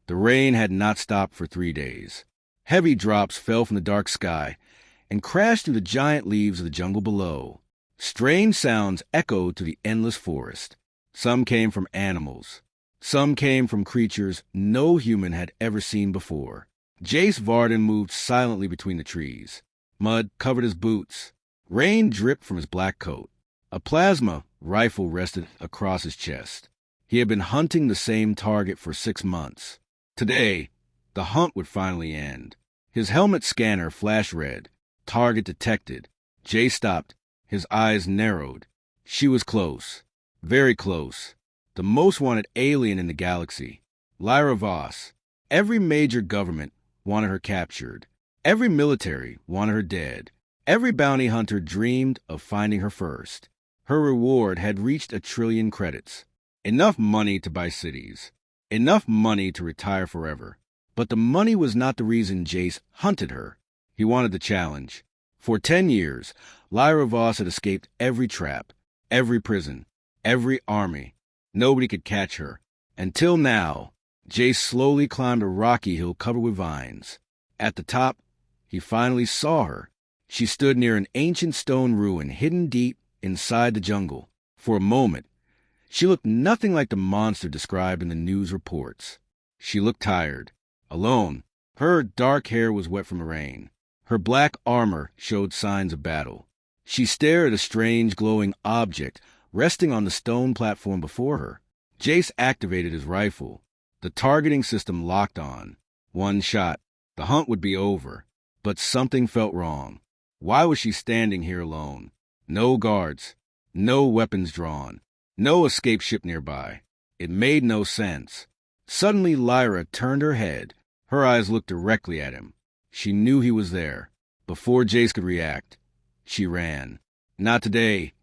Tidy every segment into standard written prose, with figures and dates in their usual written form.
The rain had not stopped for 3 days. Heavy drops fell from the dark sky and crashed through the giant leaves of the jungle below. Strange sounds echoed to the endless forest. Some came from animals. Some came from creatures no human had ever seen before. Jace Varden moved silently between the trees. Mud covered his boots. Rain dripped from his black coat. A plasma rifle rested across his chest. He had been hunting the same target for 6 months. Today, the hunt would finally end. His helmet scanner flashed red. Target detected. Jay stopped. His eyes narrowed. She was close. Very close. The most wanted alien in the galaxy. Lyra Voss. Every major government wanted her captured. Every military wanted her dead. Every bounty hunter dreamed of finding her first. Her reward had reached 1 trillion credits. Enough money to buy cities. Enough money to retire forever. But the money was not the reason Jace hunted her. He wanted the challenge. For 10 years, Lyra Voss had escaped every trap, every prison, every army. Nobody could catch her. Until now, Jace slowly climbed a rocky hill covered with vines. At the top, he finally saw her. She stood near an ancient stone ruin hidden deep inside the jungle. For a moment, she looked nothing like the monster described in the news reports. She looked tired, alone. Her dark hair was wet from the rain. Her black armor showed signs of battle. She stared at a strange glowing object resting on the stone platform before her. Jace activated his rifle. The targeting system locked on. One shot. The hunt would be over. But something felt wrong. Why was she standing here alone? No guards. No weapons drawn. No escape ship nearby. It made no sense. Suddenly Lyra turned her head. Her eyes looked directly at him. She knew he was there. Before Jace could react, she ran. Not today,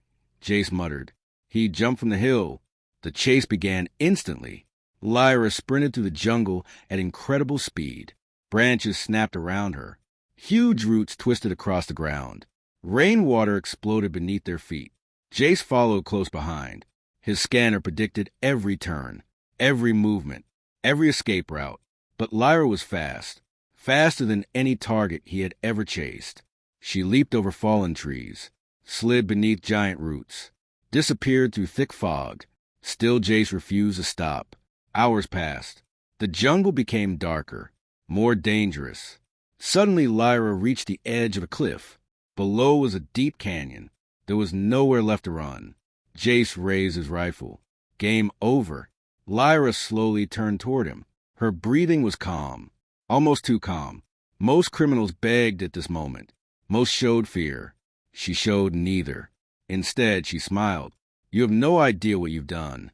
Jace muttered. He jumped from the hill. The chase began instantly. Lyra sprinted through the jungle at incredible speed. Branches snapped around her. Huge roots twisted across the ground. Rainwater exploded beneath their feet. Jace followed close behind. His scanner predicted every turn, every movement, every escape route. But Lyra was fast, faster than any target he had ever chased. She leaped over fallen trees, slid beneath giant roots, disappeared through thick fog. Still Jace refused to stop. Hours passed. The jungle became darker, more dangerous. Suddenly Lyra reached the edge of a cliff. Below was a deep canyon. There was nowhere left to run. Jace raised his rifle. Game over. Lyra slowly turned toward him. Her breathing was calm, almost too calm. Most criminals begged at this moment. Most showed fear. She showed neither. Instead, she smiled. You have no idea what you've done.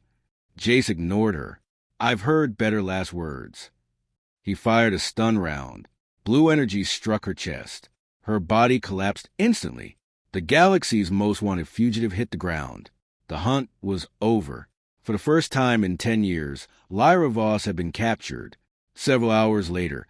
Jace ignored her. I've heard better last words. He fired a stun round. Blue energy struck her chest. Her body collapsed instantly. The galaxy's most wanted fugitive hit the ground. The hunt was over. For the first time in 10 years, Lyra Voss had been captured. Several hours later,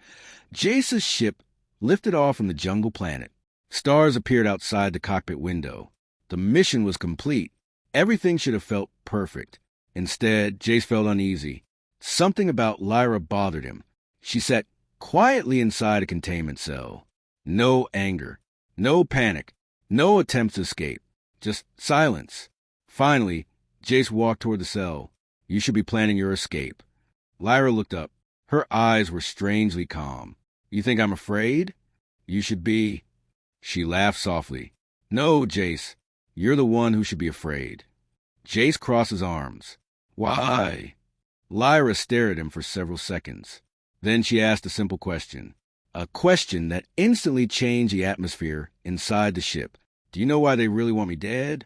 Jace's ship lifted off from the jungle planet. Stars appeared outside the cockpit window. The mission was complete. Everything should have felt perfect. Instead, Jace felt uneasy. Something about Lyra bothered him. She sat quietly inside a containment cell. No anger, no panic, no attempts to escape, just silence. Finally, Jace walked toward the cell. You should be planning your escape. Lyra looked up. Her eyes were strangely calm. You think I'm afraid? You should be. She laughed softly. No, Jace. You're the one who should be afraid. Jace crossed his arms. Why? Lyra stared at him for several seconds. Then she asked a simple question. A question that instantly changed the atmosphere inside the ship. Do you know why they really want me dead?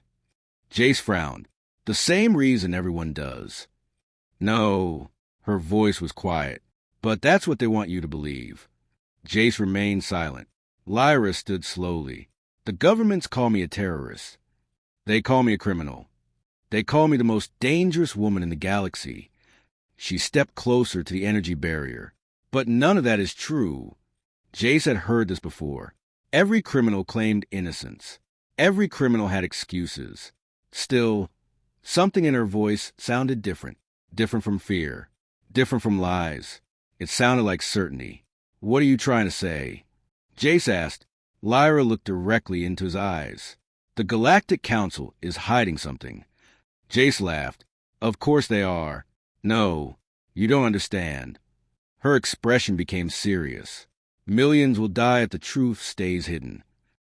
Jace frowned. The same reason everyone does. No. Her voice was quiet. But that's what they want you to believe. Jace remained silent. Lyra stood slowly. The governments call me a terrorist. They call me a criminal. They call me the most dangerous woman in the galaxy. She stepped closer to the energy barrier. But none of that is true. Jace had heard this before. Every criminal claimed innocence. Every criminal had excuses. Still, something in her voice sounded different. Different from fear. Different from lies. It sounded like certainty. What are you trying to say? Jace asked. Lyra looked directly into his eyes. The Galactic Council is hiding something. Jace laughed. Of course they are. No, you don't understand. Her expression became serious. Millions will die if the truth stays hidden.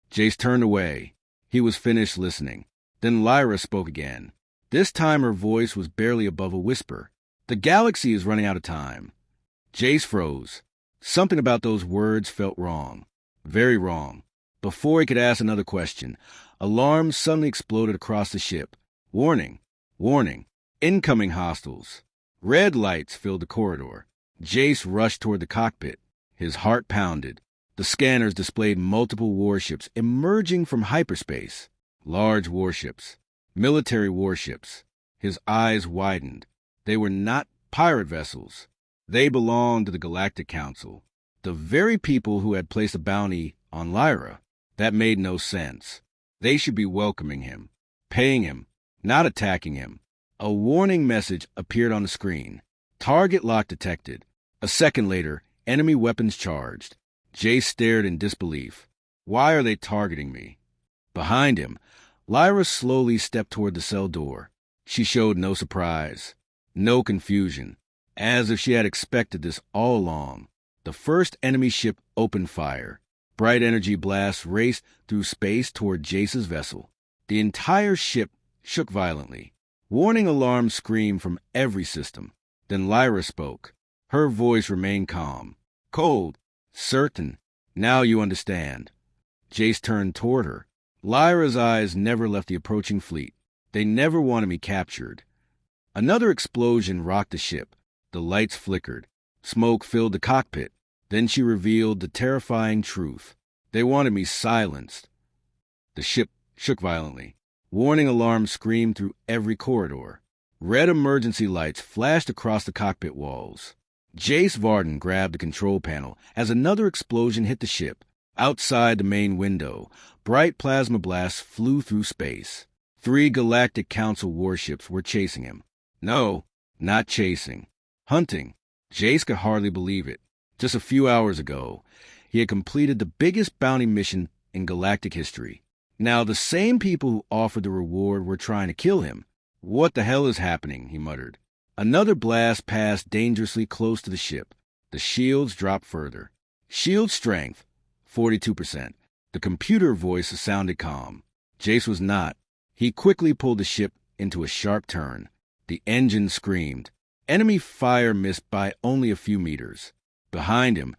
Jace turned away. He was finished listening. Then Lyra spoke again. This time her voice was barely above a whisper. The galaxy is running out of time. Jace froze. Something about those words felt wrong. Very wrong. Before he could ask another question, alarms suddenly exploded across the ship. Warning! Warning! Incoming hostiles! Red lights filled the corridor. Jace rushed toward the cockpit. His heart pounded. The scanners displayed multiple warships emerging from hyperspace. Large warships. Military warships. His eyes widened. They were not pirate vessels. They belonged to the Galactic Council. The very people who had placed a bounty on Lyra. That made no sense. They should be welcoming him, paying him, not attacking him. A warning message appeared on the screen. Target lock detected. A second later, enemy weapons charged. Jace stared in disbelief. Why are they targeting me? Behind him, Lyra slowly stepped toward the cell door. She showed no surprise, no confusion, as if she had expected this all along. The first enemy ship opened fire. Bright energy blasts raced through space toward Jace's vessel. The entire ship shook violently. Warning alarms screamed from every system. Then Lyra spoke. Her voice remained calm. Cold. Certain. Now you understand. Jace turned toward her. Lyra's eyes never left the approaching fleet. They never wanted me captured. Another explosion rocked the ship. The lights flickered. Smoke filled the cockpit. Then she revealed the terrifying truth. They wanted me silenced. The ship shook violently. Warning alarms screamed through every corridor. Red emergency lights flashed across the cockpit walls. Jace Varden grabbed the control panel as another explosion hit the ship. Outside the main window, bright plasma blasts flew through space. 3 Galactic Council warships were chasing him. No, not chasing. Hunting. Jace could hardly believe it. Just a few hours ago, he had completed the biggest bounty mission in galactic history. Now the same people who offered the reward were trying to kill him. What the hell is happening? He muttered. Another blast passed dangerously close to the ship. The shields dropped further. Shield strength, 42%. The computer voice sounded calm. Jace was not. He quickly pulled the ship into a sharp turn. The engine screamed. Enemy fire missed by only a few meters. Behind him,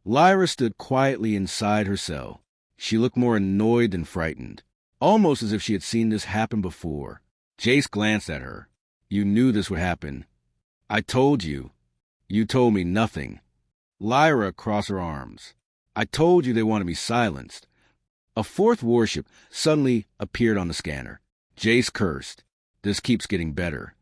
Lyra stood quietly inside her cell. She looked more annoyed than frightened, almost as if she had seen this happen before. Jace glanced at her. You knew this would happen. I told you. You told me nothing. Lyra crossed her arms. I told you they wanted me silenced. A 4th warship suddenly appeared on the scanner. Jace cursed. This keeps getting better.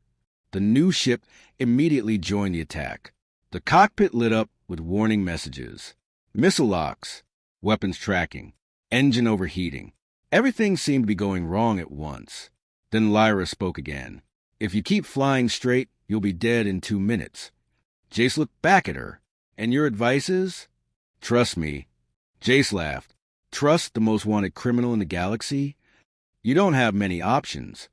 The new ship immediately joined the attack. The cockpit lit up with warning messages. Missile locks, weapons tracking, engine overheating. Everything seemed to be going wrong at once. Then Lyra spoke again. If you keep flying straight, you'll be dead in 2 minutes. Jace looked back at her. And your advice is? Trust me. Jace laughed. Trust the most wanted criminal in the galaxy? You don't have many options.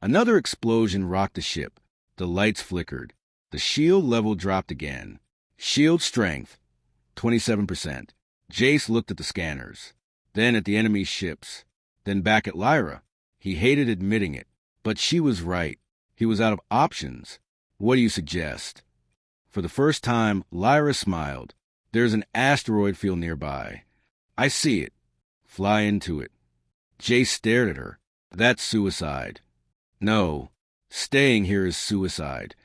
Another explosion rocked the ship. The lights flickered. The shield level dropped again. Shield strength, 27%. Jace looked at the scanners, then at the enemy ships, then back at Lyra. He hated admitting it, but she was right. He was out of options. What do you suggest? For the first time, Lyra smiled. There's an asteroid field nearby. I see it. Fly into it. Jace stared at her. That's suicide. No, staying here is suicide.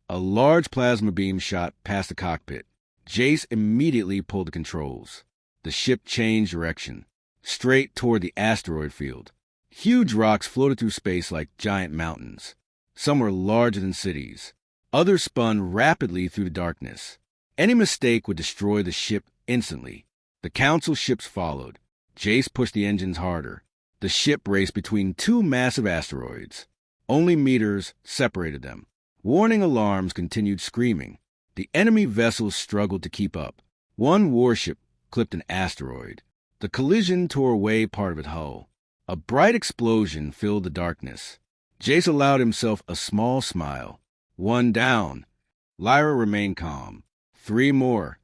A large plasma beam shot past the cockpit. Jace immediately pulled the controls. The ship changed direction, straight toward the asteroid field. Huge rocks floated through space like giant mountains. Some were larger than cities. Others spun rapidly through the darkness. Any mistake would destroy the ship instantly. The Council ships followed. Jace pushed the engines harder. The ship raced between 2 massive asteroids. Only meters separated them. Warning alarms continued screaming. The enemy vessels struggled to keep up. One warship clipped an asteroid. The collision tore away part of its hull. A bright explosion filled the darkness. Jace allowed himself a small smile. One down. Lyra remained calm. 3 more.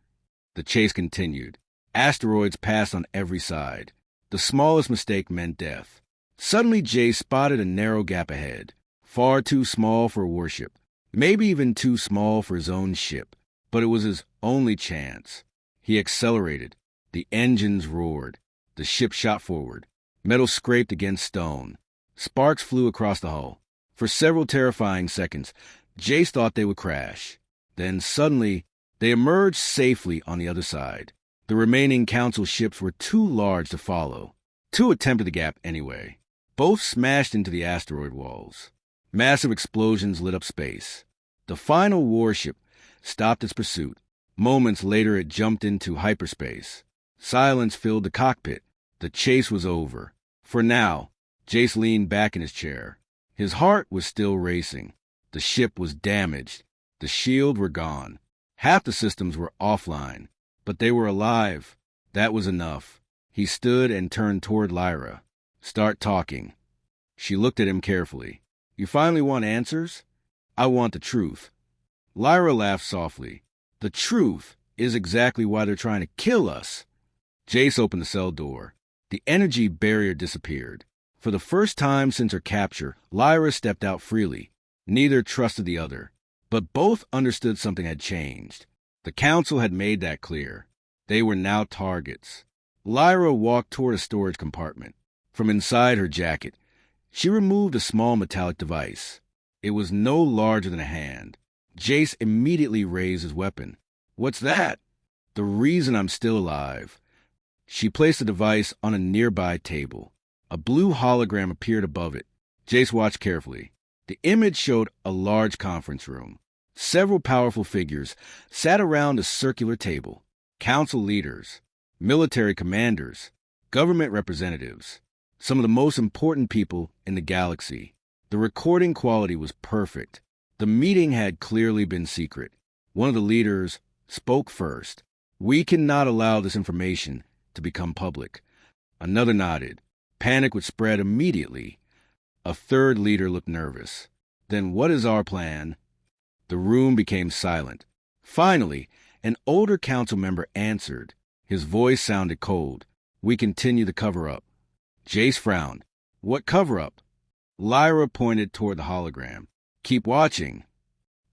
The chase continued. Asteroids passed on every side. The smallest mistake meant death. Suddenly, Jace spotted a narrow gap ahead. Far too small for a warship. Maybe even too small for his own ship. But it was his only chance. He accelerated. The engines roared. The ship shot forward. Metal scraped against stone. Sparks flew across the hull. For several terrifying seconds, Jace thought they would crash. Then suddenly, they emerged safely on the other side. The remaining Council ships were too large to follow. 2 attempted the gap anyway. Both smashed into the asteroid walls. Massive explosions lit up space. The final warship stopped its pursuit. Moments later, it jumped into hyperspace. Silence filled the cockpit. The chase was over. For now, Jace leaned back in his chair. His heart was still racing. The ship was damaged. The shield were gone. Half the systems were offline. But they were alive. That was enough. He stood and turned toward Lyra. Start talking. She looked at him carefully. You finally want answers? I want the truth. Lyra laughed softly. The truth is exactly why they're trying to kill us. Jace opened the cell door. The energy barrier disappeared. For the first time since her capture, Lyra stepped out freely. Neither trusted the other. But both understood something had changed. The Council had made that clear. They were now targets. Lyra walked toward a storage compartment. From inside her jacket, she removed a small metallic device. It was no larger than a hand. Jace immediately raised his weapon. What's that? The reason I'm still alive. She placed the device on a nearby table. A blue hologram appeared above it. Jace watched carefully. The image showed a large conference room. Several powerful figures sat around a circular table. Council leaders, military commanders, government representatives, some of the most important people in the galaxy. The recording quality was perfect. The meeting had clearly been secret. One of the leaders spoke first. We cannot allow this information to become public. Another nodded. Panic would spread immediately. A third leader looked nervous. Then what is our plan? The room became silent. Finally, an older council member answered. His voice sounded cold. We continue the cover-up. Jace frowned. What cover-up? Lyra pointed toward the hologram. Keep watching.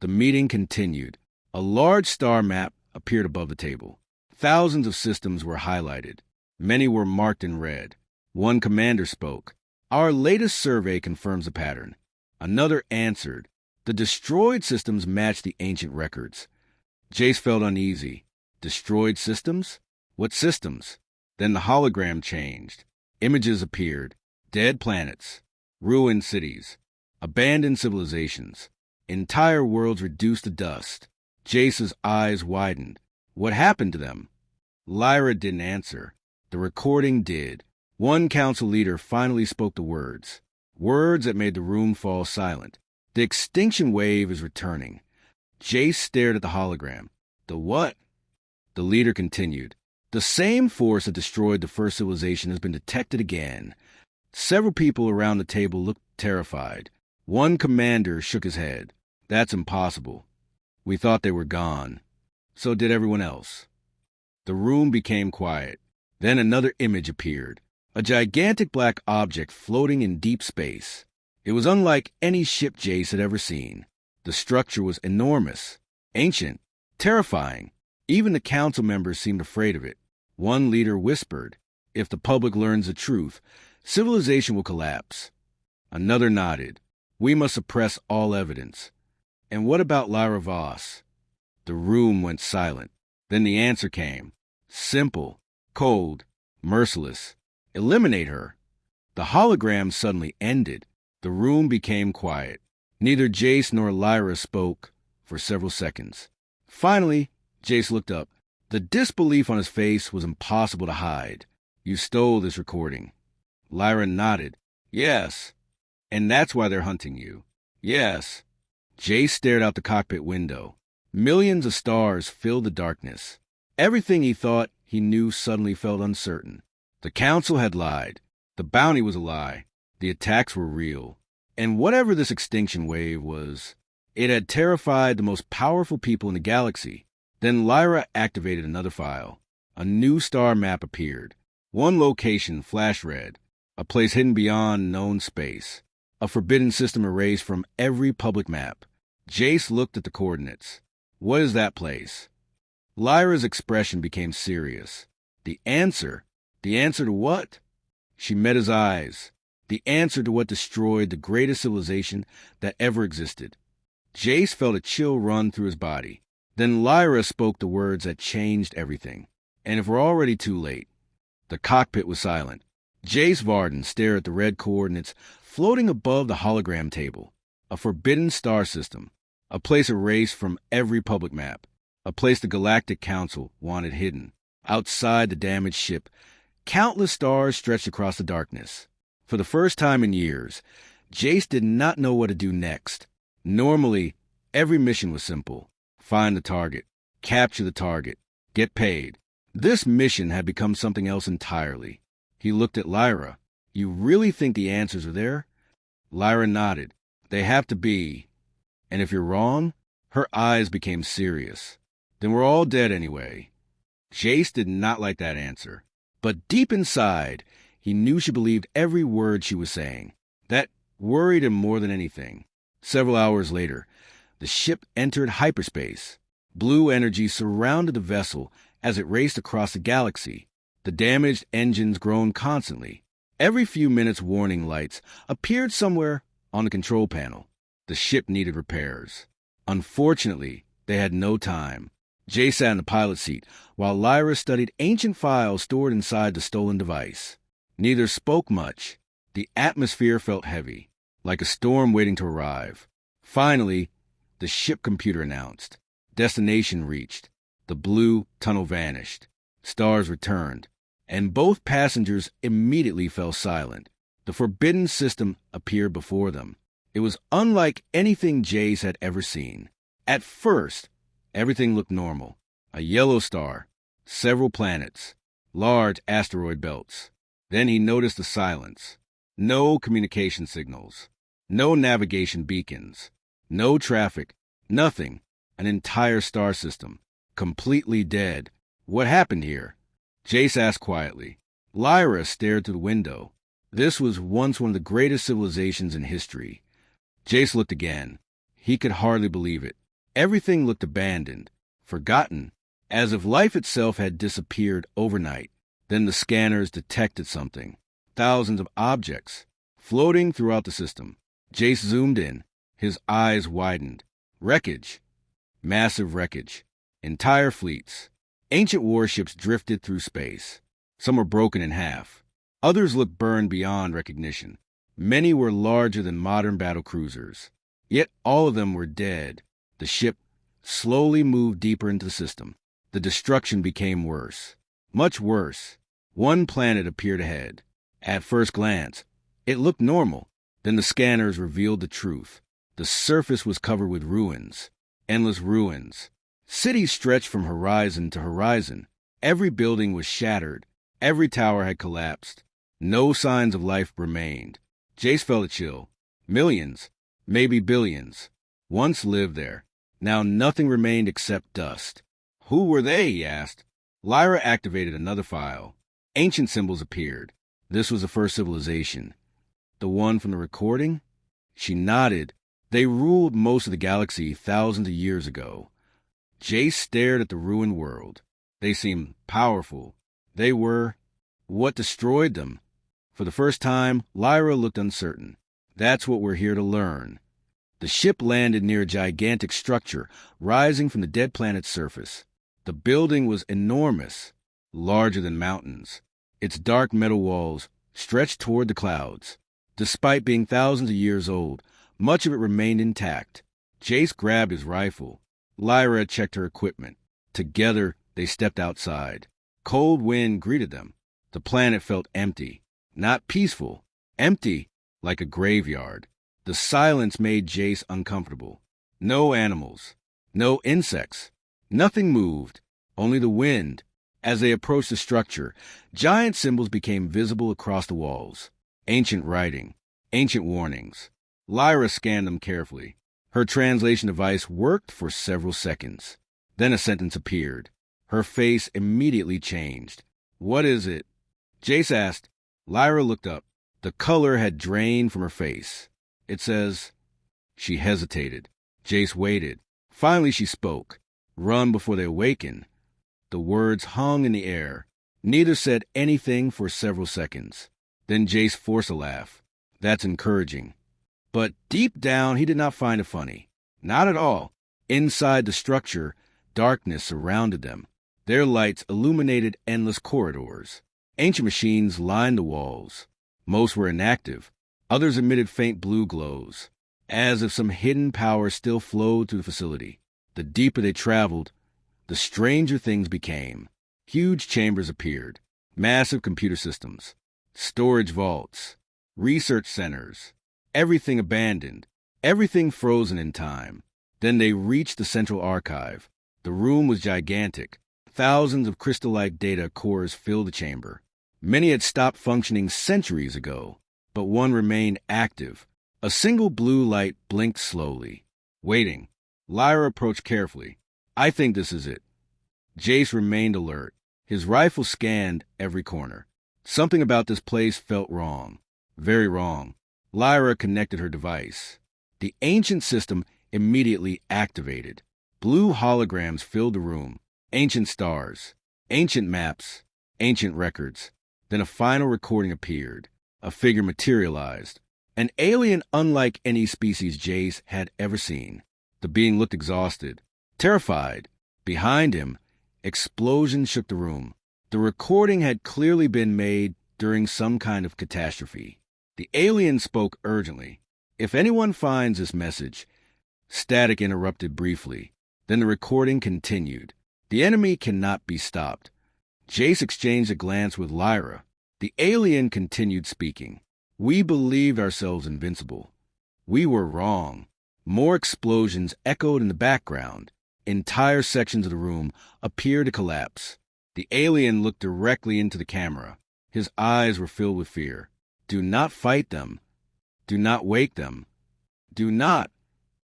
The meeting continued. A large star map appeared above the table. Thousands of systems were highlighted. Many were marked in red. One commander spoke. Our latest survey confirms the pattern. Another answered. The destroyed systems match the ancient records. Jace felt uneasy. Destroyed systems? What systems? Then the hologram changed. Images appeared. Dead planets. Ruined cities. Abandoned civilizations. Entire worlds reduced to dust. Jace's eyes widened. What happened to them? Lyra didn't answer. The recording did. One council leader finally spoke the words. Words that made the room fall silent. The extinction wave is returning. Jace stared at the hologram. The what? The leader continued. The same force that destroyed the first civilization has been detected again. Several people around the table looked terrified. One commander shook his head. That's impossible. We thought they were gone. So did everyone else. The room became quiet. Then another image appeared. A gigantic black object floating in deep space. It was unlike any ship Jace had ever seen. The structure was enormous, ancient, terrifying. Even the council members seemed afraid of it. One leader whispered, if the public learns the truth, civilization will collapse. Another nodded. We must suppress all evidence. And what about Lyra Voss? The room went silent. Then the answer came. Simple, cold, merciless. Eliminate her. The hologram suddenly ended. The room became quiet. Neither Jace nor Lyra spoke for several seconds. Finally, Jace looked up. The disbelief on his face was impossible to hide. You stole this recording. Lyra nodded. Yes. And that's why they're hunting you. Yes. Jace stared out the cockpit window. Millions of stars filled the darkness. Everything he thought he knew suddenly felt uncertain. The council had lied. The bounty was a lie. The attacks were real. And whatever this extinction wave was, it had terrified the most powerful people in the galaxy. Then Lyra activated another file. A new star map appeared. One location flashed red, a place hidden beyond known space. A forbidden system erased from every public map. Jace looked at the coordinates. What is that place? Lyra's expression became serious. The answer? The answer to what? She met his eyes. The answer to what destroyed the greatest civilization that ever existed. Jace felt a chill run through his body. Then Lyra spoke the words that changed everything. And if we're already too late. The cockpit was silent. Jace Varden stared at the red coordinates floating above the hologram table. A forbidden star system. A place erased from every public map. A place the Galactic Council wanted hidden. Outside the damaged ship, countless stars stretched across the darkness. For the first time in years, Jace did not know what to do next. Normally, every mission was simple. Find the target, capture the target, get paid. This mission had become something else entirely. He looked at Lyra. You really think the answers are there? Lyra nodded. They have to be. And if you're wrong? Her eyes became serious. Then we're all dead anyway. Jace did not like that answer. But deep inside, he knew she believed every word she was saying. That worried him more than anything. Several hours later, the ship entered hyperspace. Blue energy surrounded the vessel as it raced across the galaxy. The damaged engines groaned constantly. Every few minutes, warning lights appeared somewhere on the control panel. The ship needed repairs. Unfortunately, they had no time. Jay sat in the pilot seat, while Lyra studied ancient files stored inside the stolen device. Neither spoke much. The atmosphere felt heavy, like a storm waiting to arrive. Finally, the ship computer announced. Destination reached. The blue tunnel vanished. Stars returned, and both passengers immediately fell silent. The forbidden system appeared before them. It was unlike anything Jace had ever seen. At first, everything looked normal. A yellow star, several planets, large asteroid belts. Then he noticed the silence. No communication signals. No navigation beacons. No traffic. Nothing. An entire star system. Completely dead. What happened here? Jace asked quietly. Lyra stared through the window. This was once one of the greatest civilizations in history. Jace looked again. He could hardly believe it. Everything looked abandoned, forgotten, as if life itself had disappeared overnight. Then the scanners detected something. Thousands of objects, floating throughout the system. Jace zoomed in. His eyes widened. Wreckage. Massive wreckage. Entire fleets. Ancient warships drifted through space. Some were broken in half. Others looked burned beyond recognition. Many were larger than modern battle cruisers. Yet all of them were dead. The ship slowly moved deeper into the system. The destruction became worse. Much worse. One planet appeared ahead. At first glance, it looked normal. Then the scanners revealed the truth. The surface was covered with ruins. Endless ruins. Cities stretched from horizon to horizon. Every building was shattered. Every tower had collapsed. No signs of life remained. Jace felt a chill. Millions, maybe billions, once lived there. Now nothing remained except dust. Who were they? He asked. Lyra activated another file. Ancient symbols appeared. This was the first civilization. The one from the recording? She nodded. They ruled most of the galaxy thousands of years ago. Jace stared at the ruined world. They seemed powerful. They were what destroyed them. For the first time, Lyra looked uncertain. That's what we're here to learn. The ship landed near a gigantic structure rising from the dead planet's surface. The building was enormous, larger than mountains. Its dark metal walls stretched toward the clouds. Despite being thousands of years old, much of it remained intact. Jace grabbed his rifle. Lyra checked her equipment. Together, they stepped outside. Cold wind greeted them. The planet felt empty. Not peaceful. Empty, like a graveyard. The silence made Jace uncomfortable. No animals. No insects. Nothing moved, only the wind. As they approached the structure, giant symbols became visible across the walls. Ancient writing, ancient warnings. Lyra scanned them carefully. Her translation device worked for several seconds. Then a sentence appeared. Her face immediately changed. "What is it?" Jace asked. Lyra looked up. The color had drained from her face. "It says..." She hesitated. Jace waited. Finally she spoke. "Run before they awaken." The words hung in the air. Neither said anything for several seconds. Then Jace forced a laugh. "That's encouraging." But deep down, he did not find it funny. Not at all. Inside the structure, darkness surrounded them. Their lights illuminated endless corridors. Ancient machines lined the walls. Most were inactive. Others emitted faint blue glows, as if some hidden power still flowed through the facility. The deeper they traveled, the stranger things became. Huge chambers appeared. Massive computer systems. Storage vaults. Research centers. Everything abandoned. Everything frozen in time. Then they reached the central archive. The room was gigantic. Thousands of crystal-like data cores filled the chamber. Many had stopped functioning centuries ago, but one remained active. A single blue light blinked slowly. Waiting. Lyra approached carefully. "I think this is it." Jace remained alert. His rifle scanned every corner. Something about this place felt wrong. Very wrong. Lyra connected her device. The ancient system immediately activated. Blue holograms filled the room. Ancient stars. Ancient maps. Ancient records. Then a final recording appeared. A figure materialized. An alien unlike any species Jace had ever seen. The being looked exhausted. Terrified. Behind him, explosions shook the room. The recording had clearly been made during some kind of catastrophe. The alien spoke urgently. "If anyone finds this message..." Static interrupted briefly. Then the recording continued. "The enemy cannot be stopped." Jace exchanged a glance with Lyra. The alien continued speaking. "We believed ourselves invincible. We were wrong." More explosions echoed in the background. Entire sections of the room appeared to collapse. The alien looked directly into the camera. His eyes were filled with fear. "Do not fight them. Do not wake them. Do not."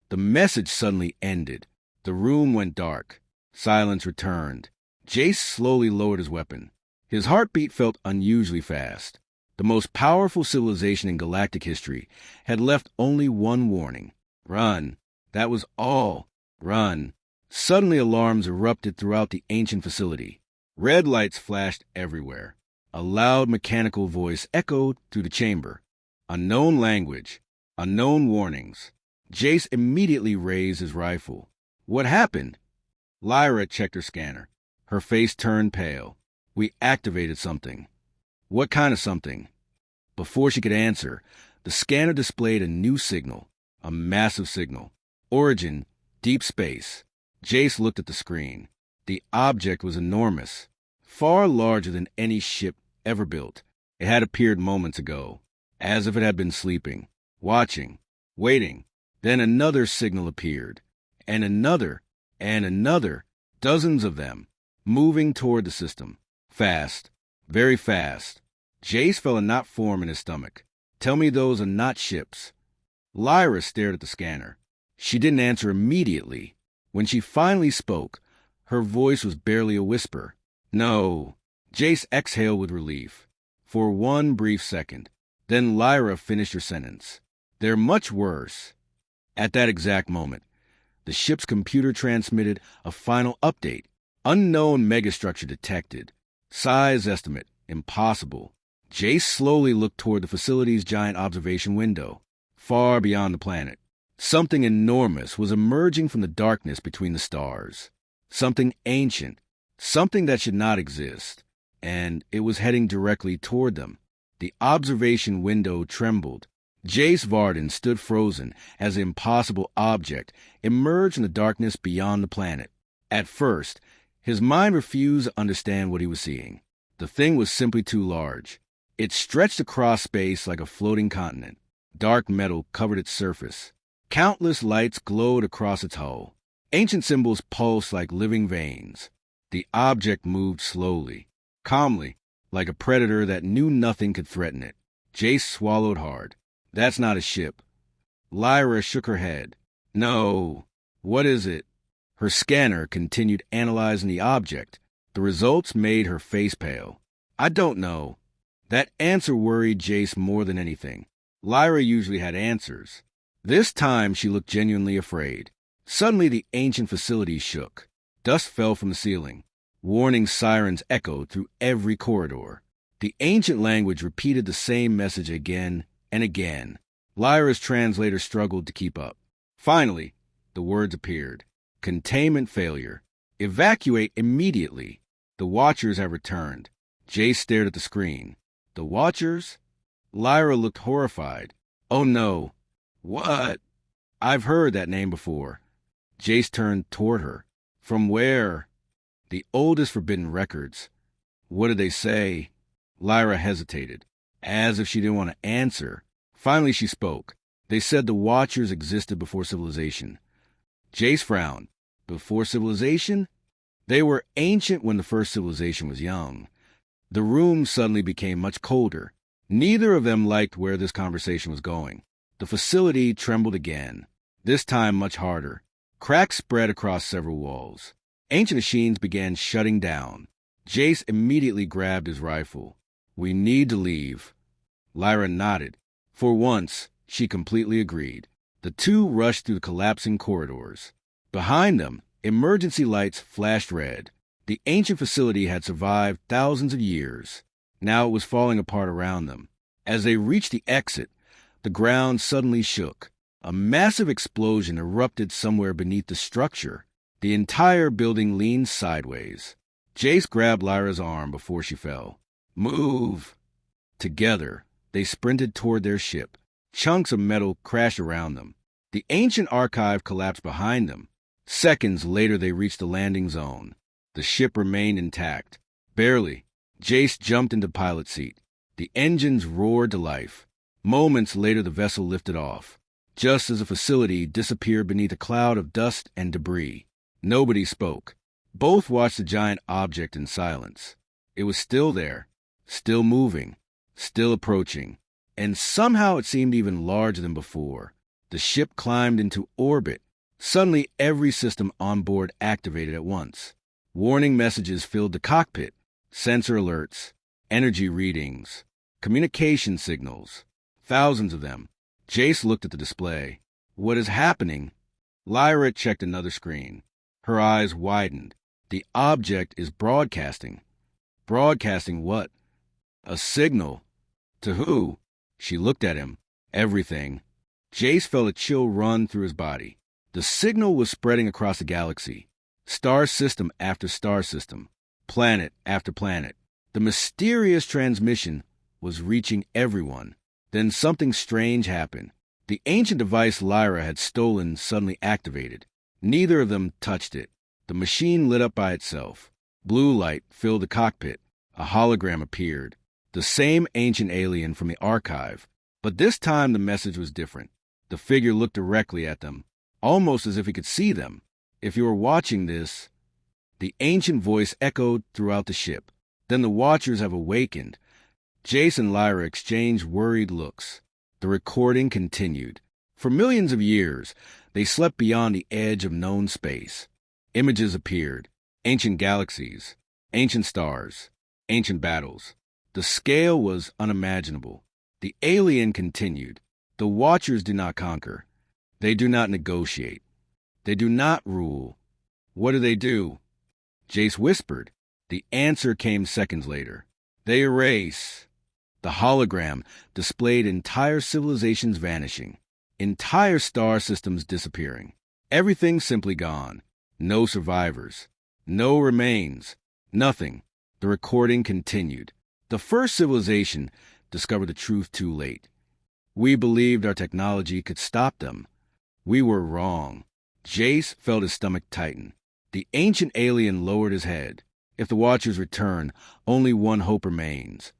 The message suddenly ended. The room went dark. Silence returned. Jace slowly lowered his weapon. His heartbeat felt unusually fast. The most powerful civilization in galactic history had left only one warning. Run. That was all. Run. Suddenly alarms erupted throughout the ancient facility. Red lights flashed everywhere. A loud mechanical voice echoed through the chamber. Unknown language. Unknown warnings. Jace immediately raised his rifle. "What happened?" Lyra checked her scanner. Her face turned pale. "We activated something." "What kind of something?" Before she could answer, the scanner displayed a new signal. A massive signal. Origin, deep space. Jace looked at the screen. The object was enormous. Far larger than any ship ever built. It had appeared moments ago, as if it had been sleeping, watching, waiting. Then another signal appeared, and another, dozens of them, moving toward the system. Fast, very fast. Jace felt a knot form in his stomach. "Tell me those are not ships." Lyra stared at the scanner. She didn't answer immediately. When she finally spoke, her voice was barely a whisper. "No." Jace exhaled with relief. For one brief second. Then Lyra finished her sentence. "They're much worse." At that exact moment, the ship's computer transmitted a final update. Unknown megastructure detected. Size estimate impossible. Jace slowly looked toward the facility's giant observation window. Far beyond the planet, something enormous was emerging from the darkness between the stars. Something ancient. Something that should not exist. And it was heading directly toward them. The observation window trembled. Jace Varden stood frozen as the impossible object emerged from the darkness beyond the planet. At first, his mind refused to understand what he was seeing. The thing was simply too large. It stretched across space like a floating continent. Dark metal covered its surface. Countless lights glowed across its hull. Ancient symbols pulsed like living veins. The object moved slowly, calmly, like a predator that knew nothing could threaten it. Jace swallowed hard. That's not a ship. Lyra shook her head. No. What is it? Her scanner continued analyzing the object. The results made her face pale. I don't know. That answer worried Jace more than anything. Lyra usually had answers. This time she looked genuinely afraid. Suddenly the ancient facility shook. Dust fell from the ceiling. Warning sirens echoed through every corridor. The ancient language repeated the same message again and again. Lyra's translator struggled to keep up. Finally, the words appeared. Containment failure. Evacuate immediately. The Watchers have returned. Jace stared at the screen. The Watchers? Lyra looked horrified. Oh no. What? I've heard that name before. Jace turned toward her. From where? The oldest forbidden records. What did they say? Lyra hesitated, as if she didn't want to answer. Finally she spoke. They said the Watchers existed before civilization. Jace frowned. Before civilization? They were ancient when the first civilization was young. The room suddenly became much colder. Neither of them liked where this conversation was going. The facility trembled again, this time much harder. Cracks spread across several walls. Ancient machines began shutting down. Jace immediately grabbed his rifle. We need to leave. Lyra nodded. For once, she completely agreed. The two rushed through the collapsing corridors. Behind them, emergency lights flashed red. The ancient facility had survived thousands of years. Now it was falling apart around them. As they reached the exit, the ground suddenly shook. A massive explosion erupted somewhere beneath the structure. The entire building leaned sideways. Jace grabbed Lyra's arm before she fell. Move! Together, they sprinted toward their ship. Chunks of metal crashed around them. The ancient archive collapsed behind them. Seconds later, they reached the landing zone. The ship remained intact. Barely. Jace jumped into the pilot's seat. The engines roared to life. Moments later, the vessel lifted off, just as the facility disappeared beneath a cloud of dust and debris. Nobody spoke. Both watched the giant object in silence. It was still there, still moving, still approaching, and somehow it seemed even larger than before. The ship climbed into orbit. Suddenly, every system on board activated at once. Warning messages filled the cockpit, sensor alerts, energy readings, communication signals. Thousands of them. Jace looked at the display. What is happening? Lyra checked another screen. Her eyes widened. The object is broadcasting. Broadcasting what? A signal. To who? She looked at him. Everything. Jace felt a chill run through his body. The signal was spreading across the galaxy. Star system after star system. Planet after planet. The mysterious transmission was reaching everyone. Then something strange happened. The ancient device Lyra had stolen suddenly activated. Neither of them touched it. The machine lit up by itself. Blue light filled the cockpit. A hologram appeared. The same ancient alien from the archive. But this time the message was different. The figure looked directly at them, almost as if he could see them. If you were watching this... The ancient voice echoed throughout the ship. Then the Watchers have awakened. Jace and Lyra exchanged worried looks. The recording continued. For millions of years, they slept beyond the edge of known space. Images appeared. Ancient galaxies, ancient stars, ancient battles. The scale was unimaginable. The alien continued. The Watchers do not conquer. They do not negotiate. They do not rule. What do? Jace whispered. The answer came seconds later. They erase. The hologram displayed entire civilizations vanishing, entire star systems disappearing, everything simply gone. No survivors, no remains, nothing. The recording continued. The first civilization discovered the truth too late. We believed our technology could stop them. We were wrong. Jace felt his stomach tighten. The ancient alien lowered his head. If the Watchers return, only one hope remains.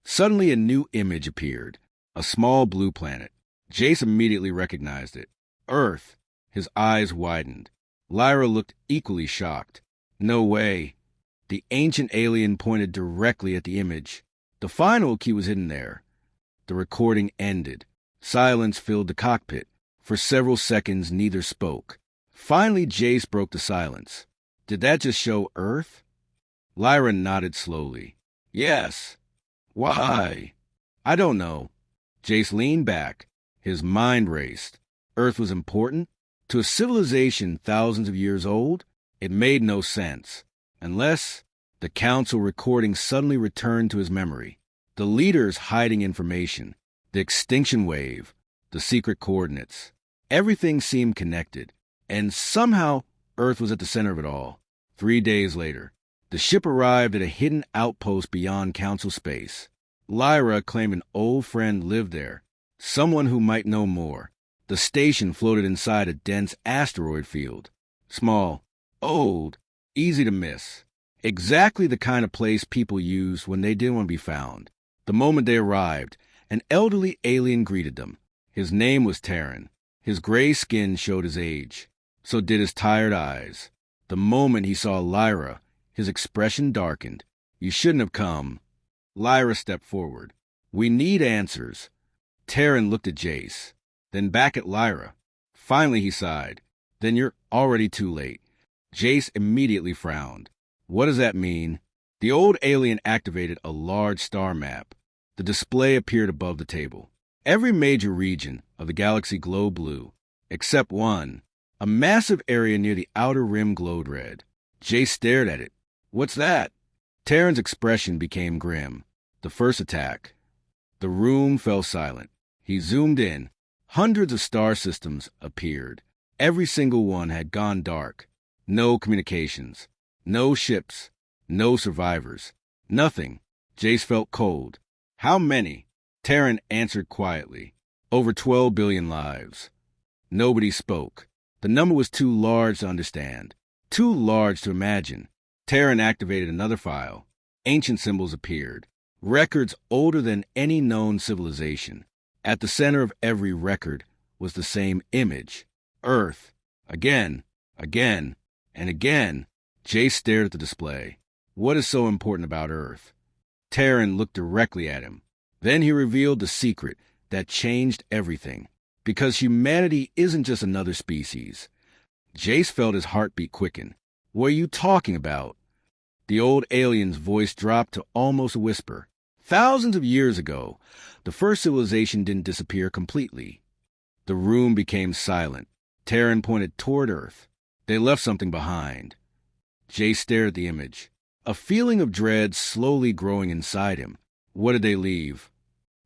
Suddenly a new image appeared, a small blue planet. Jace immediately recognized it. Earth. His eyes widened. Lyra looked equally shocked. No way. The ancient alien pointed directly at the image. The final key was hidden there. The recording ended. Silence filled the cockpit. For several seconds, neither spoke. Finally, Jace broke the silence. Did that just show Earth? Lyra nodded slowly. Yes. Why? I don't know. Jace leaned back. His mind raced. Earth was important? To a civilization thousands of years old? It made no sense. Unless the council recording suddenly returned to his memory. The leaders hiding information. The extinction wave. The secret coordinates. Everything seemed connected. And somehow, Earth was at the center of it all. 3 days later, the ship arrived at a hidden outpost beyond council space. Lyra claimed an old friend lived there, someone who might know more. The station floated inside a dense asteroid field. Small, old, easy to miss. Exactly the kind of place people used when they didn't want to be found. The moment they arrived, an elderly alien greeted them. His name was Terran. His gray skin showed his age. So did his tired eyes. The moment he saw Lyra, his expression darkened. You shouldn't have come. Lyra stepped forward. We need answers. Terran looked at Jace, then back at Lyra. Finally he sighed. Then you're already too late. Jace immediately frowned. What does that mean? The old alien activated a large star map. The display appeared above the table. Every major region of the galaxy glowed blue, except one. A massive area near the outer rim glowed red. Jace stared at it. What's that? Terran's expression became grim. The first attack. The room fell silent. He zoomed in. Hundreds of star systems appeared. Every single one had gone dark. No communications. No ships. No survivors. Nothing. Jace felt cold. How many? Terran answered quietly. Over 12 billion lives. Nobody spoke. The number was too large to understand. Too large to imagine. Terran activated another file. Ancient symbols appeared. Records older than any known civilization. At the center of every record was the same image. Earth. Again, and again. Jace stared at the display. What is so important about Earth? Terran looked directly at him. Then he revealed the secret that changed everything. Because humanity isn't just another species. Jace felt his heartbeat quicken. What are you talking about? The old alien's voice dropped to almost a whisper. Thousands of years ago, the first civilization didn't disappear completely. The room became silent. Terran pointed toward Earth. They left something behind. Jace stared at the image. A feeling of dread slowly growing inside him. What did they leave?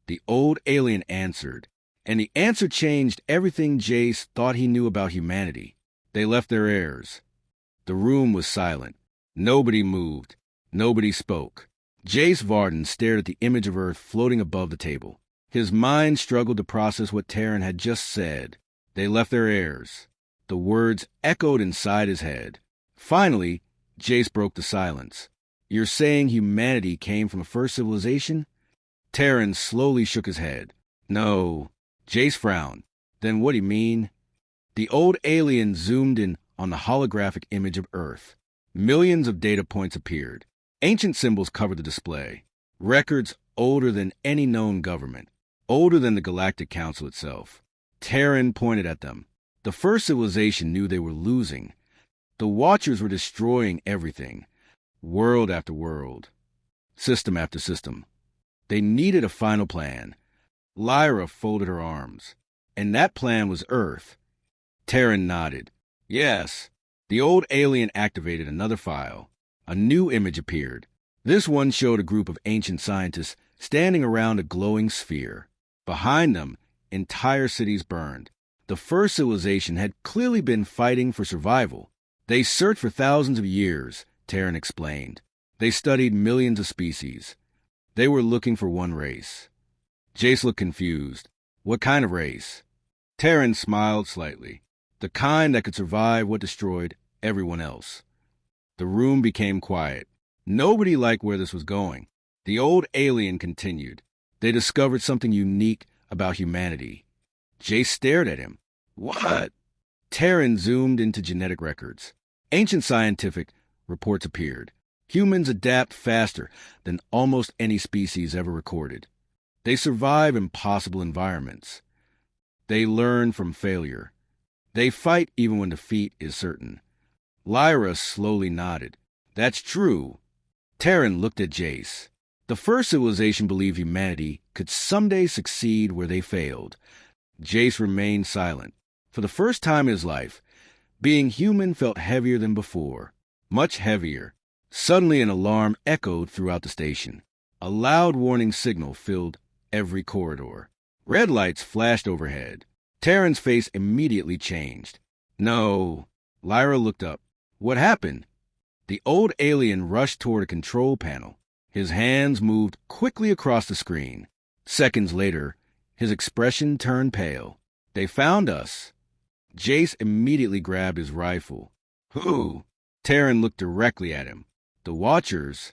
The old alien answered. And the answer changed everything Jace thought he knew about humanity. They left their heirs. The room was silent. Nobody moved. Nobody spoke. Jace Varden stared at the image of Earth floating above the table. His mind struggled to process what Terran had just said. They left their heirs. The words echoed inside his head. Finally, Jace broke the silence. You're saying humanity came from a first civilization? Terran slowly shook his head. No. Jace frowned. Then what do you mean? The old alien zoomed in on the holographic image of Earth. Millions of data points appeared. Ancient symbols covered the display. Records older than any known government. Older than the Galactic Council itself. Terran pointed at them. The first civilization knew they were losing. The Watchers were destroying everything. World after world. System after system. They needed a final plan. Lyra folded her arms. And that plan was Earth. Terran nodded. Yes. The old alien activated another file. A new image appeared. This one showed a group of ancient scientists standing around a glowing sphere. Behind them, entire cities burned. The first civilization had clearly been fighting for survival. They searched for thousands of years, Terran explained. They studied millions of species. They were looking for one race. Jace looked confused. What kind of race? Terran smiled slightly. The kind that could survive what destroyed everyone else. The room became quiet. Nobody liked where this was going. The old alien continued. They discovered something unique about humanity. Jace stared at him. What? Terran zoomed into genetic records. Ancient scientific reports appeared. Humans adapt faster than almost any species ever recorded. They survive impossible environments. They learn from failure. They fight even when defeat is certain. Lyra slowly nodded. That's true. Terran looked at Jace. The first civilization believed humanity could someday succeed where they failed. Jace remained silent. For the first time in his life, being human felt heavier than before. Much heavier. Suddenly an alarm echoed throughout the station. A loud warning signal filled every corridor. Red lights flashed overhead. Terran's face immediately changed. No. Lyra looked up. What happened? The old alien rushed toward a control panel. His hands moved quickly across the screen. Seconds later, his expression turned pale. They found us. Jace immediately grabbed his rifle. Who? Terran looked directly at him. The Watchers.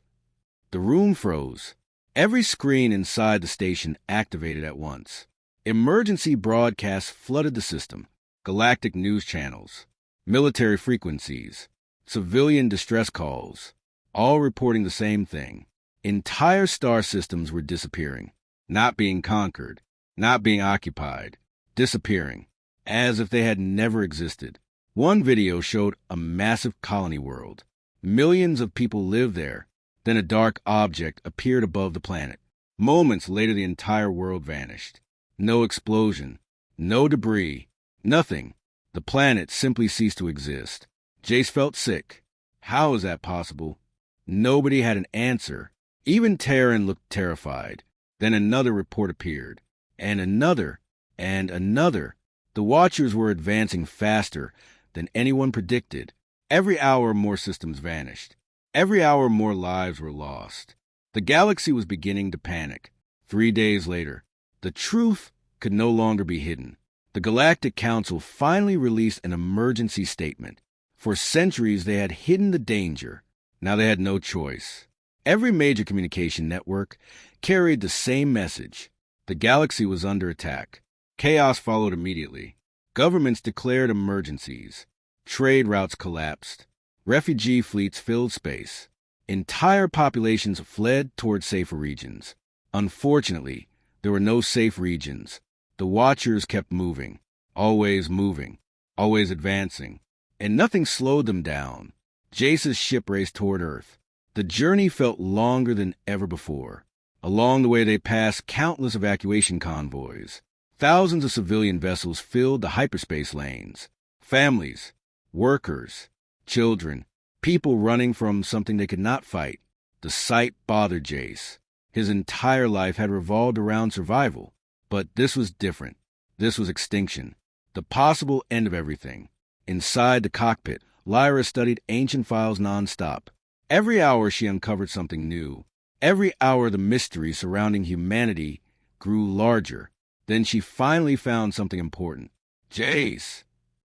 The room froze. Every screen inside the station activated at once. Emergency broadcasts flooded the system. Galactic news channels, military frequencies, civilian distress calls, all reporting the same thing. Entire star systems were disappearing, not being conquered, not being occupied, disappearing, as if they had never existed. One video showed a massive colony world. Millions of people lived there. Then a dark object appeared above the planet. Moments later, the entire world vanished. No explosion, no debris, nothing. The planet simply ceased to exist. Jace felt sick. How is that possible? Nobody had an answer. Even Terran looked terrified. Then another report appeared. And another. And another. The Watchers were advancing faster than anyone predicted. Every hour, more systems vanished. Every hour, more lives were lost. The galaxy was beginning to panic. 3 days later, the truth could no longer be hidden. The Galactic Council finally released an emergency statement. For centuries, they had hidden the danger. Now they had no choice. Every major communication network carried the same message. The galaxy was under attack. Chaos followed immediately. Governments declared emergencies. Trade routes collapsed. Refugee fleets filled space. Entire populations fled toward safer regions. Unfortunately, there were no safe regions. The Watchers kept moving, always advancing, and nothing slowed them down. Jace's ship raced toward Earth. The journey felt longer than ever before. Along the way, they passed countless evacuation convoys. Thousands of civilian vessels filled the hyperspace lanes. Families, workers, children, people running from something they could not fight. The sight bothered Jace. His entire life had revolved around survival. But this was different. This was extinction. The possible end of everything. Inside the cockpit, Lyra studied ancient files nonstop. Every hour she uncovered something new. Every hour the mystery surrounding humanity grew larger. Then she finally found something important. Jace!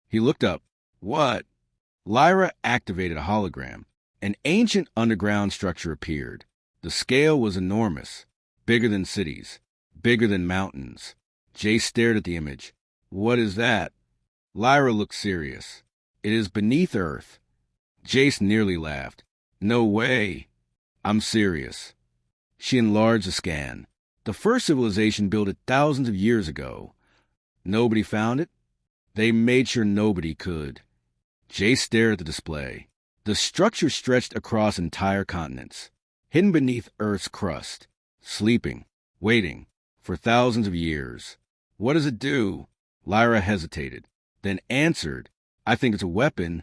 He looked up. What? Lyra activated a hologram. An ancient underground structure appeared. The scale was enormous. Bigger than cities. Bigger than mountains. Jace stared at the image. What is that? Lyra looked serious. It is beneath Earth. Jace nearly laughed. No way. I'm serious. She enlarged the scan. The first civilization built it thousands of years ago. Nobody found it? They made sure nobody could. Jace stared at the display. The structure stretched across entire continents, hidden beneath Earth's crust, sleeping, waiting, for thousands of years. What does it do? Lyra hesitated, then answered, I think it's a weapon.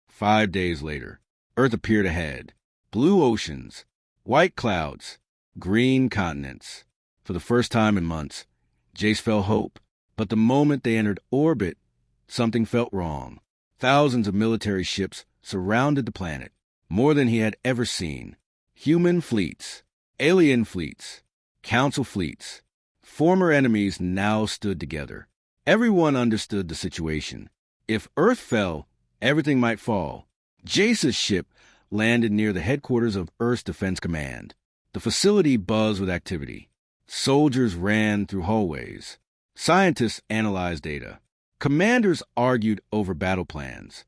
5 days later, Earth appeared ahead. Blue oceans, white clouds, green continents. For the first time in months, Jace felt hope. But the moment they entered orbit, something felt wrong. Thousands of military ships surrounded the planet, more than he had ever seen. Human fleets, alien fleets, council fleets. Former enemies now stood together. Everyone understood the situation. If Earth fell, everything might fall. Jace's ship landed near the headquarters of Earth's Defense Command. The facility buzzed with activity. Soldiers ran through hallways. Scientists analyzed data. Commanders argued over battle plans.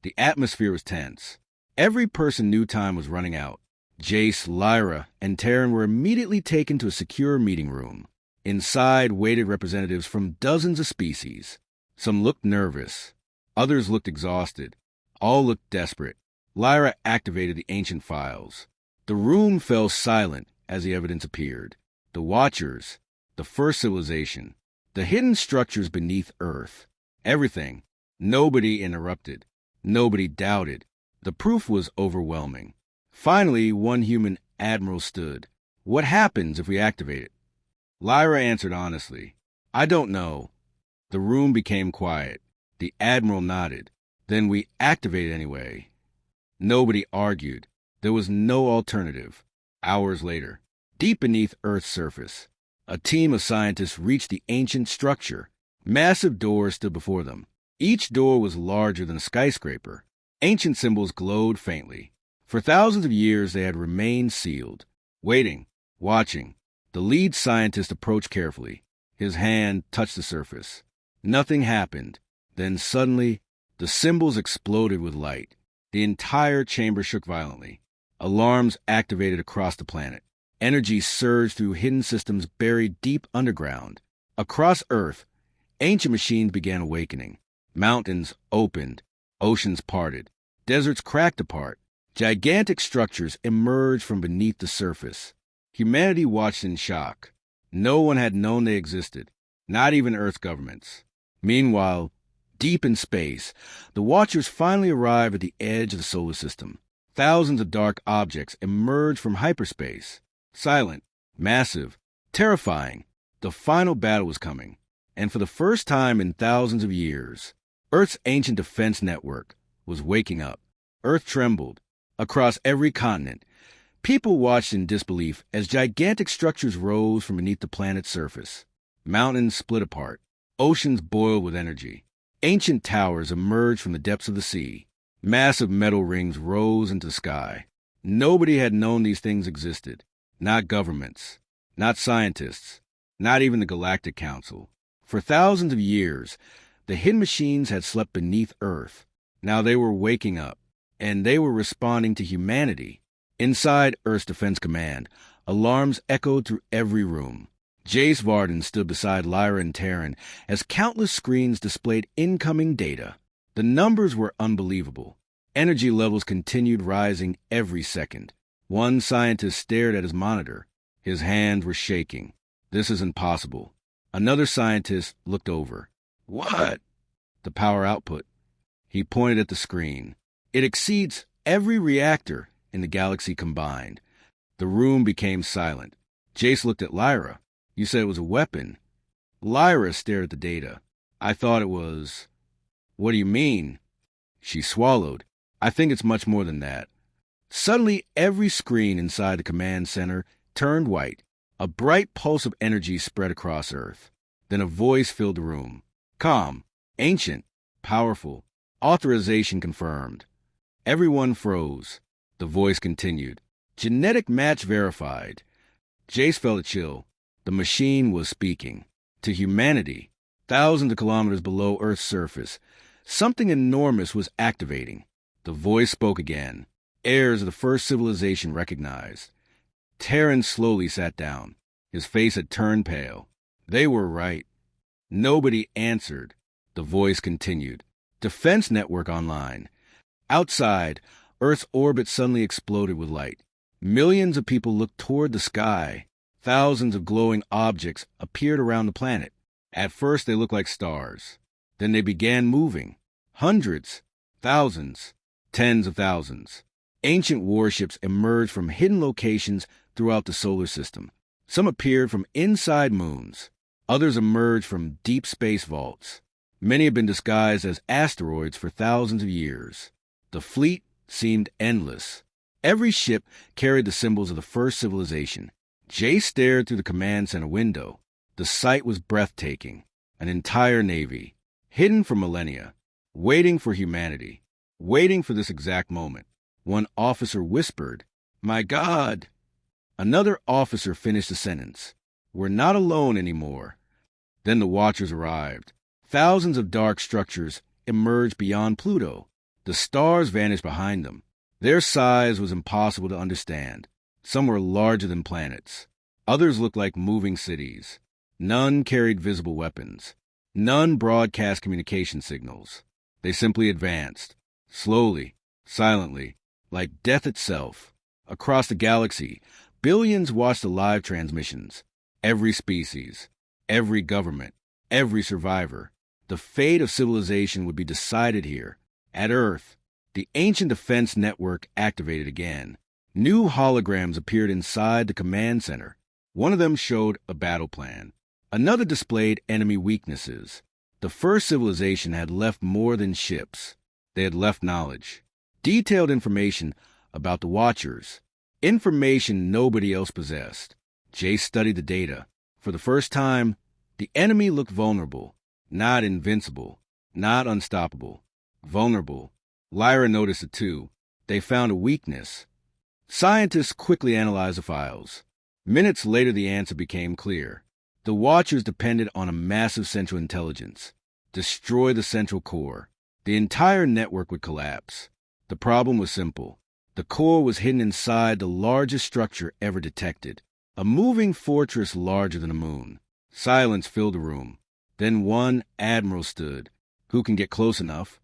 The atmosphere was tense. Every person knew time was running out. Jace, Lyra, and Terran were immediately taken to a secure meeting room. Inside waited representatives from dozens of species. Some looked nervous. Others looked exhausted. All looked desperate. Lyra activated the ancient files. The room fell silent as the evidence appeared. The Watchers, the first civilization, the hidden structures beneath Earth. Everything. Nobody interrupted. Nobody doubted. The proof was overwhelming. Finally, one human admiral stood. What happens if we activate it? Lyra answered honestly, I don't know. The room became quiet. The admiral nodded. Then we activated anyway. Nobody argued. There was no alternative. Hours later, deep beneath Earth's surface, a team of scientists reached the ancient structure. Massive doors stood before them. Each door was larger than a skyscraper. Ancient symbols glowed faintly. For thousands of years they had remained sealed. Waiting, watching. The lead scientist approached carefully. His hand touched the surface. Nothing happened. Then suddenly, the symbols exploded with light. The entire chamber shook violently. Alarms activated across the planet. Energy surged through hidden systems buried deep underground. Across Earth, ancient machines began awakening. Mountains opened. Oceans parted. Deserts cracked apart. Gigantic structures emerged from beneath the surface. Humanity watched in shock. No one had known they existed, not even Earth's governments. Meanwhile, deep in space, the Watchers finally arrived at the edge of the solar system. Thousands of dark objects emerged from hyperspace. Silent, massive, terrifying. The final battle was coming. And for the first time in thousands of years, Earth's ancient defense network was waking up. Earth trembled. Across every continent, people watched in disbelief as gigantic structures rose from beneath the planet's surface. Mountains split apart. Oceans boiled with energy. Ancient towers emerged from the depths of the sea. Massive metal rings rose into the sky. Nobody had known these things existed. Not governments. Not scientists. Not even the Galactic Council. For thousands of years, the hidden machines had slept beneath Earth. Now they were waking up. And they were responding to humanity. Inside Earth's Defense Command, alarms echoed through every room. Jace Varden stood beside Lyra and Terran as countless screens displayed incoming data. The numbers were unbelievable. Energy levels continued rising every second. One scientist stared at his monitor. His hands were shaking. This is impossible. Another scientist looked over. What? The power output. He pointed at the screen. It exceeds every reactor in the galaxy combined. The room became silent. Jace looked at Lyra. You said it was a weapon. Lyra stared at the data. I thought it was... What do you mean? She swallowed. I think it's much more than that. Suddenly, every screen inside the command center turned white. A bright pulse of energy spread across Earth. Then a voice filled the room. Calm, ancient, powerful. Authorization confirmed. Everyone froze. The voice continued. Genetic match verified. Jace felt a chill. The machine was speaking. To humanity, thousands of kilometers below Earth's surface, something enormous was activating. The voice spoke again. Heirs of the first civilization recognized. Terran slowly sat down. His face had turned pale. They were right. Nobody answered. The voice continued. Defense network online. Outside, Earth's orbit suddenly exploded with light. Millions of people looked toward the sky. Thousands of glowing objects appeared around the planet. At first, they looked like stars. Then they began moving. Hundreds, thousands, tens of thousands. Ancient warships emerged from hidden locations throughout the solar system. Some appeared from inside moons. Others emerged from deep space vaults. Many have been disguised as asteroids for thousands of years. The fleet seemed endless. Every ship carried the symbols of the first civilization. Jay stared through the command center window. The sight was breathtaking. An entire navy, hidden for millennia, waiting for humanity, waiting for this exact moment. One officer whispered, "My God!" Another officer finished the sentence. "We're not alone anymore." Then the Watchers arrived. Thousands of dark structures emerged beyond Pluto. The stars vanished behind them. Their size was impossible to understand. Some were larger than planets. Others looked like moving cities. None carried visible weapons. None broadcast communication signals. They simply advanced, slowly, silently, like death itself. Across the galaxy, billions watched the live transmissions. Every species, every government, every survivor. The fate of civilization would be decided here. At Earth, the ancient defense network activated again. New holograms appeared inside the command center. One of them showed a battle plan. Another displayed enemy weaknesses. The first civilization had left more than ships. They had left knowledge. Detailed information about the Watchers. Information nobody else possessed. Jay studied the data. For the first time, the enemy looked vulnerable. Not invincible. Not unstoppable. Vulnerable. Lyra noticed it too. They found a weakness. Scientists quickly analyzed the files. Minutes later, the answer became clear. The Watchers depended on a massive central intelligence. Destroy the central core. The entire network would collapse. The problem was simple. The core was hidden inside the largest structure ever detected. A moving fortress larger than a moon. Silence filled the room. Then one admiral stood. Who can get close enough?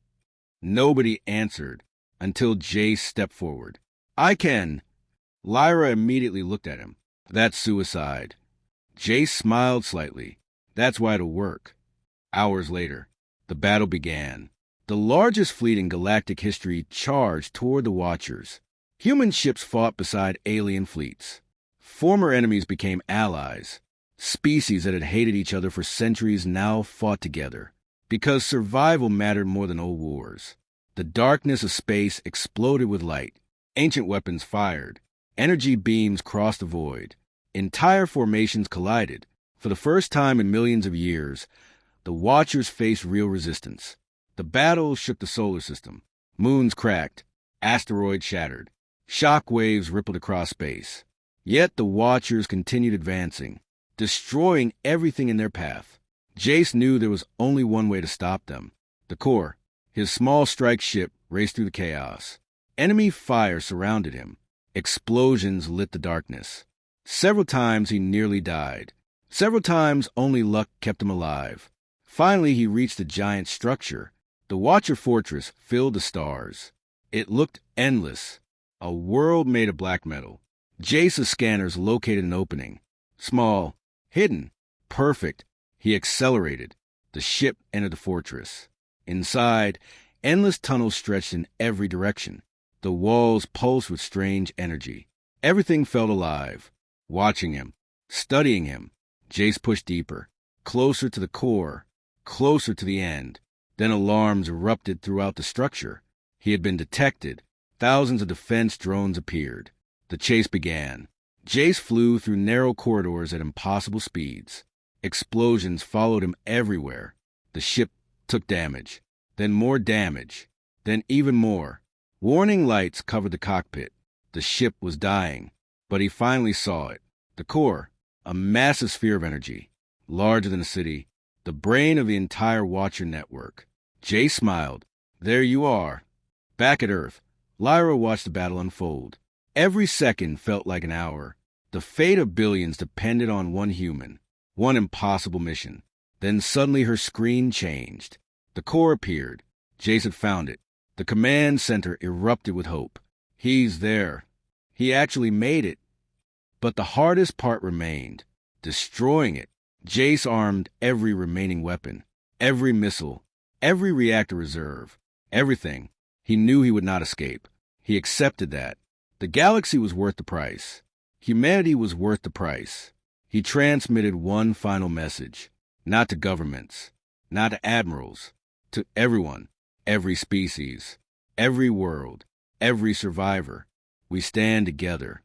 Nobody answered until Jace stepped forward. I can. Lyra immediately looked at him. That's suicide. Jace smiled slightly. That's why it'll work. Hours later, the battle began. The largest fleet in galactic history charged toward the Watchers. Human ships fought beside alien fleets. Former enemies became allies. Species that had hated each other for centuries now fought together. Because survival mattered more than old wars. The darkness of space exploded with light. Ancient weapons fired. Energy beams crossed the void. Entire formations collided. For the first time in millions of years, the Watchers faced real resistance. The battle shook the solar system. Moons cracked. Asteroids shattered. Shock waves rippled across space. Yet the Watchers continued advancing, destroying everything in their path. Jace knew there was only one way to stop them. The core, his small strike ship, raced through the chaos. Enemy fire surrounded him. Explosions lit the darkness. Several times he nearly died. Several times only luck kept him alive. Finally he reached the giant structure. The Watcher Fortress filled the stars. It looked endless. A world made of black metal. Jace's scanners located an opening. Small, hidden, perfect. He accelerated. The ship entered the fortress. Inside, endless tunnels stretched in every direction. The walls pulsed with strange energy. Everything felt alive. Watching him, studying him, Jace pushed deeper, closer to the core, closer to the end. Then alarms erupted throughout the structure. He had been detected. Thousands of defense drones appeared. The chase began. Jace flew through narrow corridors at impossible speeds. Explosions followed him everywhere. The ship took damage. Then more damage. Then even more. Warning lights covered the cockpit. The ship was dying. But he finally saw it. The core, a massive sphere of energy, larger than a city, the brain of the entire Watcher network. Jay smiled. There you are. Back at Earth, Lyra watched the battle unfold. Every second felt like an hour. The fate of billions depended on one human, one impossible mission. Then suddenly her screen changed. The core appeared. Jace had found it. The command center erupted with hope. He's there. He actually made it. But the hardest part remained, destroying it. Jace armed every remaining weapon, every missile, every reactor reserve, everything. He knew he would not escape. He accepted that. The galaxy was worth the price. Humanity was worth the price. He transmitted one final message, not to governments, not to admirals, to everyone, every species, every world, every survivor. We stand together.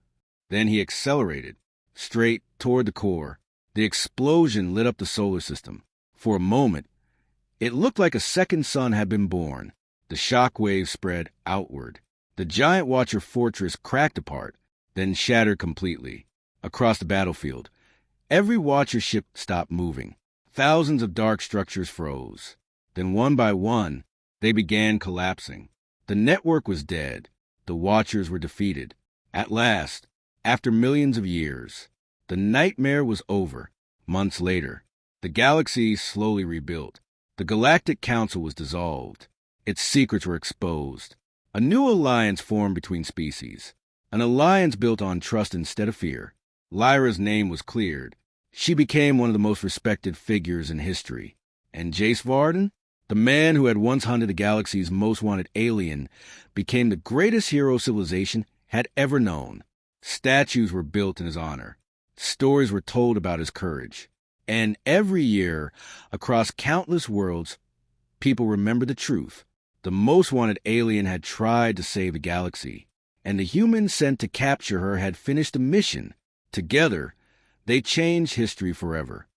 Then he accelerated, straight toward the core. The explosion lit up the solar system. For a moment, it looked like a second sun had been born. The shock waves spread outward. The giant Watcher fortress cracked apart, then shattered completely. Across the battlefield, every Watcher ship stopped moving. Thousands of dark structures froze. Then one by one, they began collapsing. The network was dead. The Watchers were defeated. At last, after millions of years, the nightmare was over. Months later, the galaxy slowly rebuilt. The Galactic Council was dissolved. Its secrets were exposed. A new alliance formed between species. An alliance built on trust instead of fear. Lyra's name was cleared. She became one of the most respected figures in history. And Jace Varden, the man who had once hunted the galaxy's most wanted alien, became the greatest hero civilization had ever known. Statues were built in his honor. Stories were told about his courage. And every year, across countless worlds, people remember the truth. The most wanted alien had tried to save the galaxy, and the humans sent to capture her had finished the mission. Together, they changed history forever.